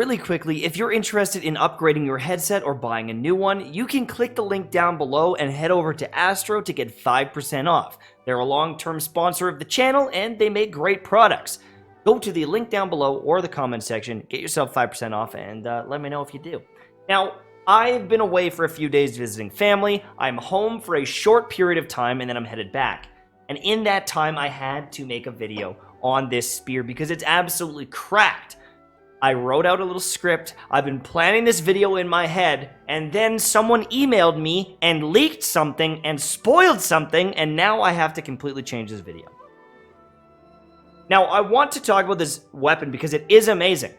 Really quickly, if you're interested in upgrading your headset or buying a new one, you can click the link down below and head over to Astro to get 5% off. They're a long-term sponsor of the channel and they make great products. Go to the link down below or the comment section, get yourself 5% off, and let me know if you do. Now, I've been away for a few days visiting family. I'm home for a short period of time and then I'm headed back. And in that time, I had to make a video on this spear because it's absolutely cracked. I wrote out a little script, I've been planning this video in my head, and then someone emailed me and leaked something and spoiled something, and now I have to completely change this video. Now, I want to talk about this weapon because it is amazing,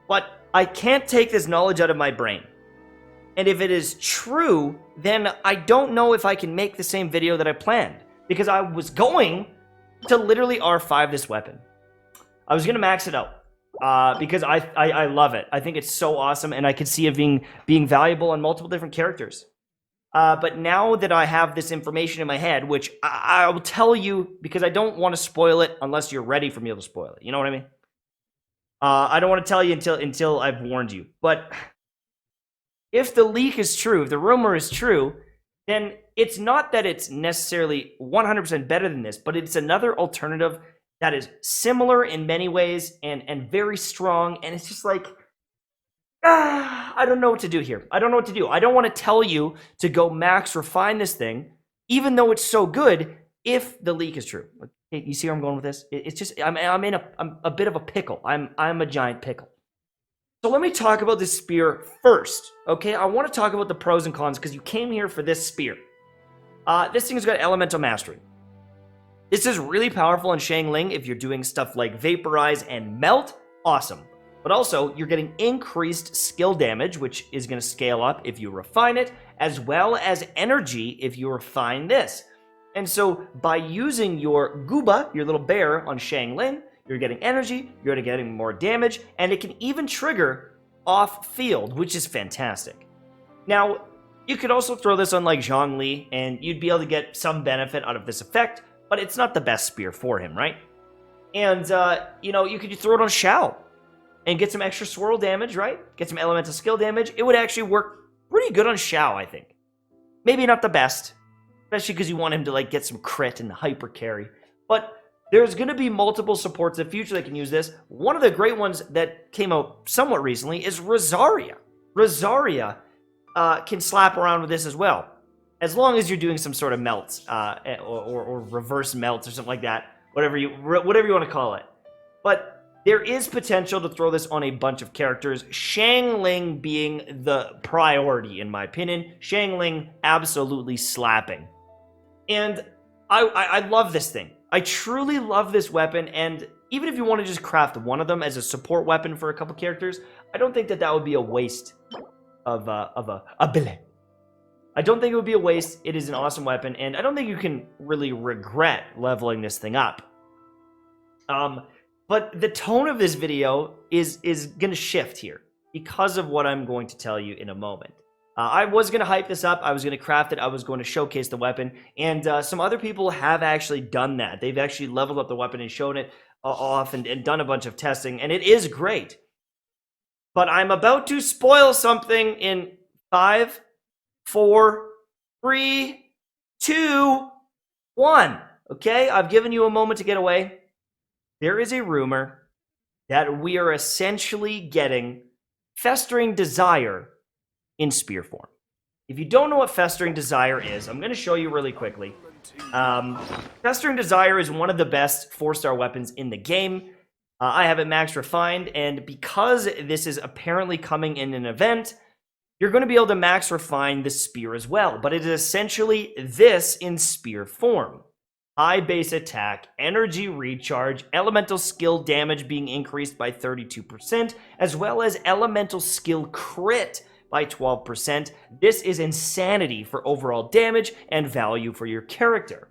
but I can't take this knowledge out of my brain. And if it is true, then I don't know if I can make the same video that I planned, because I was going to literally R5 this weapon. I was going to max it out. Because I love it. I think it's so awesome, and I could see it being valuable on multiple different characters. But now that I have this information in my head, which I will tell you because I don't want to spoil it unless you're ready for me to spoil it. You know what I mean? I don't want to tell you until I've warned you. But if the leak is true, if the rumor is true, then it's not that it's necessarily 100% better than this, but it's another alternative that is similar in many ways and very strong, and it's just like, I don't know what to do here. I don't know what to do. I don't want to tell you to go max refine this thing, even though it's so good, if the leak is true. You see where I'm going with this? It's just, I'm in a bit of a pickle. I'm a giant pickle. So let me talk about this spear first, okay? I want to talk about the pros and cons because you came here for this spear. This thing's got elemental mastery. This is really powerful in Xiangling if you're doing stuff like Vaporize and Melt, awesome. But also, you're getting increased skill damage, which is going to scale up if you refine it, as well as energy if you refine this. And so, by using your Gooba, your little bear, on Xiangling, you're getting energy, you're getting more damage, and it can even trigger off-field, which is fantastic. Now, you could also throw this on like Zhongli, and you'd be able to get some benefit out of this effect, but it's not the best spear for him, right? And, you know, you could throw it on Xiao and get some extra swirl damage, right? Get some elemental skill damage. It would actually work pretty good on Xiao, I think. Maybe not the best, especially because you want him to, like, get some crit and hyper carry. But there's going to be multiple supports in the future that can use this. One of the great ones that came out somewhat recently is Rosaria. Rosaria can slap around with this as well. As long as you're doing some sort of melts, or reverse melts or something like that, whatever you want to call it. But there is potential to throw this on a bunch of characters, Xiangling being the priority, in my opinion. Xiangling absolutely slapping. And I love this thing. I truly love this weapon, and even if you want to just craft one of them as a support weapon for a couple characters, I don't think that would be a waste of a ability. I don't think it would be a waste. It is an awesome weapon, and I don't think you can really regret leveling this thing up. But the tone of this video is going to shift here because of what I'm going to tell you in a moment. I was going to hype this up. I was going to craft it. I was going to showcase the weapon, and some other people have actually done that. They've actually leveled up the weapon and shown it off and done a bunch of testing, and it is great. But I'm about to spoil something in 5, 4, 3, 2, 1. Okay, I've given you a moment to get away. There is a rumor that we are essentially getting Festering Desire in spear form. If you don't know what Festering Desire is, I'm going to show you really quickly. Festering Desire is one of the best 4-star weapons in the game. I have it max refined, and because this is apparently coming in an event, you're going to be able to max refine the spear as well, but it is essentially this in spear form. High base attack, energy recharge, elemental skill damage being increased by 32%, as well as elemental skill crit by 12%. This is insanity for overall damage and value for your character.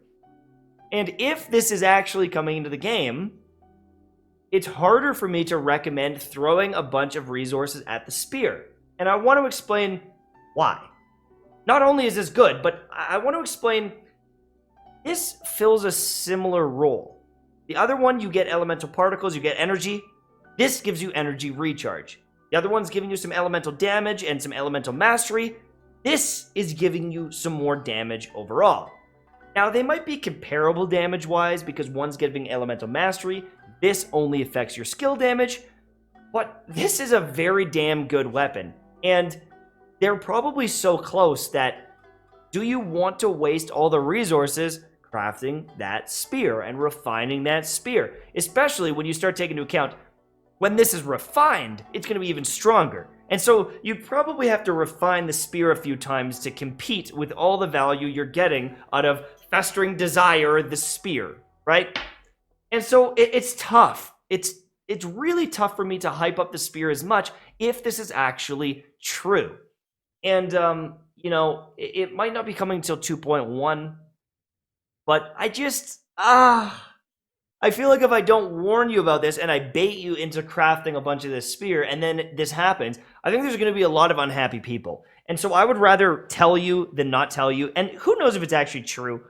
And if this is actually coming into the game, it's harder for me to recommend throwing a bunch of resources at the spear. And I want to explain why. Not only is this good, but I want to explain this fills a similar role. The other one, you get elemental particles, you get energy. This gives you energy recharge. The other one's giving you some elemental damage and some elemental mastery. This is giving you some more damage overall. Now, they might be comparable damage-wise because one's giving elemental mastery. This only affects your skill damage, but this is a very damn good weapon. And they're probably so close that do you want to waste all the resources crafting that spear and refining that spear? Especially when you start taking into account when this is refined, it's going to be even stronger. And so you probably have to refine the spear a few times to compete with all the value you're getting out of Festering Desire, the spear, right? And so it's tough. It's really tough for me to hype up the spear as much if this is actually true. And, you know, it might not be coming until 2.1, but I just, I feel like if I don't warn you about this and I bait you into crafting a bunch of this spear and then this happens, I think there's going to be a lot of unhappy people. And so I would rather tell you than not tell you. And who knows if it's actually true.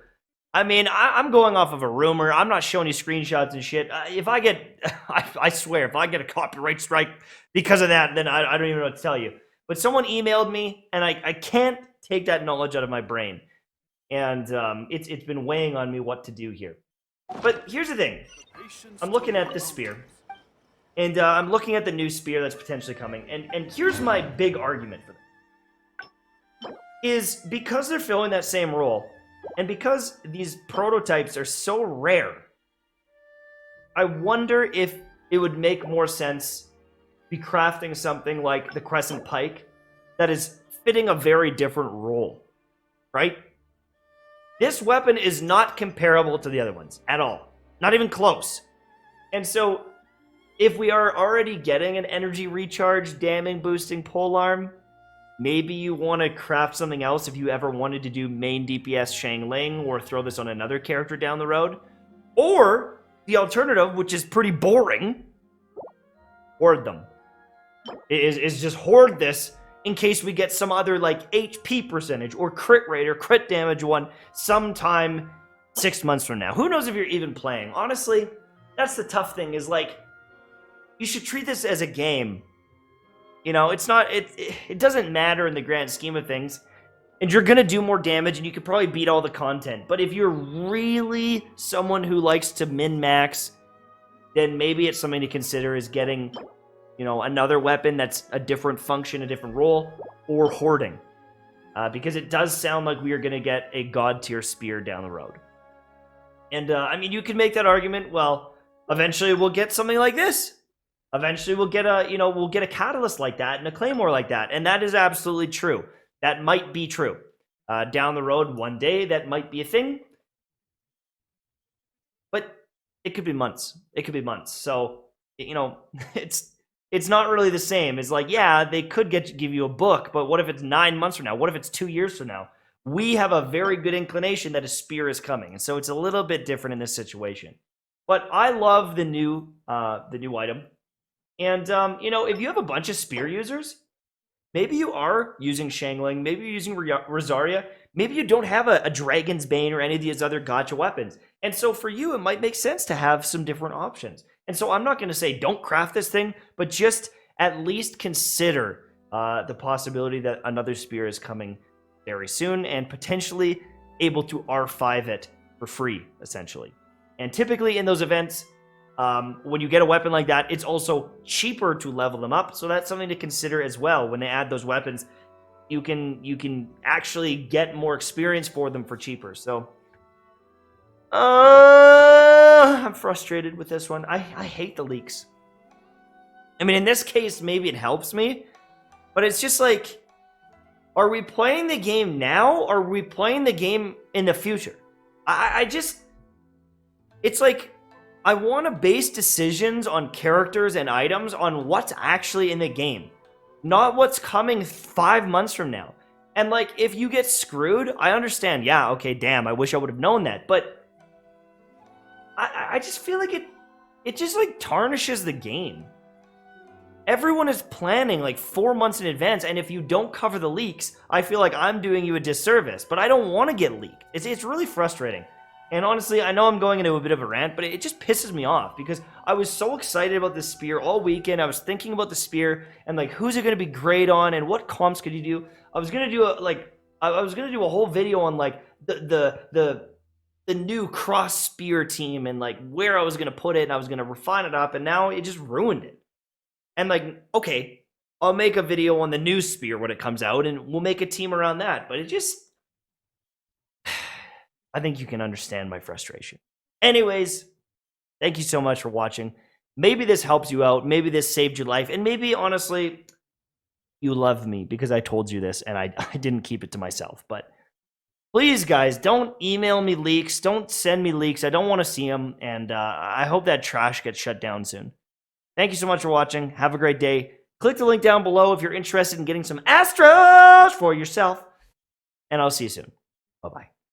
I mean, I'm going off of a rumor. I'm not showing you screenshots and shit. If I get, I swear, if I get a copyright strike because of that, then I don't even know what to tell you. But someone emailed me, and I can't take that knowledge out of my brain. And it's been weighing on me what to do here. But here's the thing. I'm looking at this spear. And I'm looking at the new spear that's potentially coming. And here's my big argument for them. Is because they're filling that same role, and because these prototypes are so rare, I wonder if it would make more sense to be crafting something like the Crescent Pike that is fitting a very different role, right? This weapon is not comparable to the other ones at all. Not even close. And so, if we are already getting an energy recharge, damage boosting polearm, maybe you want to craft something else if you ever wanted to do main DPS Shangling or throw this on another character down the road. Or, the alternative, which is pretty boring, hoard them. Is just hoard this in case we get some other, like, HP percentage or crit rate or crit damage one sometime 6 months from now. Who knows if you're even playing? Honestly, that's the tough thing, is, like, you should treat this as a game. You know, it's not, it doesn't matter in the grand scheme of things. And you're gonna do more damage, and you could probably beat all the content. But if you're really someone who likes to min-max, then maybe it's something to consider is getting, you know, another weapon that's a different function, a different role, or hoarding. Because it does sound like we are gonna get a god-tier spear down the road. And, I mean, you could make that argument, well, eventually we'll get something like this. Eventually we'll get a, you know, we'll get a catalyst like that and a claymore like that. And that is absolutely true. That might be true. Down the road one day, that might be a thing. But it could be months. It could be months. So, you know, it's not really the same. It's like, yeah, they could give you a book, but what if it's 9 months from now? What if it's 2 years from now? We have a very good inclination that a spear is coming. And so it's a little bit different in this situation. But I love the new item. And, you know, if you have a bunch of spear users, maybe you are using Shangling, maybe you're using Rosaria, maybe you don't have a Dragon's Bane or any of these other gacha weapons. And so for you, it might make sense to have some different options. And so I'm not going to say don't craft this thing, but just at least consider the possibility that another spear is coming very soon and potentially able to R5 it for free, essentially. And typically in those events, when you get a weapon like that, it's also cheaper to level them up. So that's something to consider as well. When they add those weapons, you can actually get more experience for them for cheaper. So, I'm frustrated with this one. I hate the leaks. I mean, in this case, maybe it helps me, but it's just like, are we playing the game now, or are we playing the game in the future? It's like, I want to base decisions on characters and items on what's actually in the game, not what's coming 5 months from now. And, like, if you get screwed, I understand, yeah, okay, damn, I wish I would have known that, but I just feel like it just, like, tarnishes the game. Everyone is planning, like, 4 months in advance, and if you don't cover the leaks, I feel like I'm doing you a disservice, but I don't want to get leaked. It's really frustrating. And honestly, I know I'm going into a bit of a rant, but it just pisses me off because I was so excited about this spear all weekend. I was thinking about the spear and like who's it going to be great on and what comps could you do. I was going to do I was going to do a whole video on like the new Cross Spear team and like where I was going to put it and I was going to refine it up and now it just ruined it. And like, okay, I'll make a video on the new spear when it comes out and we'll make a team around that, but it just I think you can understand my frustration. Anyways, thank you so much for watching. Maybe this helps you out. Maybe this saved your life. And maybe, honestly, you love me because I told you this and I didn't keep it to myself. But please, guys, don't email me leaks. Don't send me leaks. I don't want to see them. And I hope that trash gets shut down soon. Thank you so much for watching. Have a great day. Click the link down below if you're interested in getting some Astros for yourself. And I'll see you soon. Bye-bye.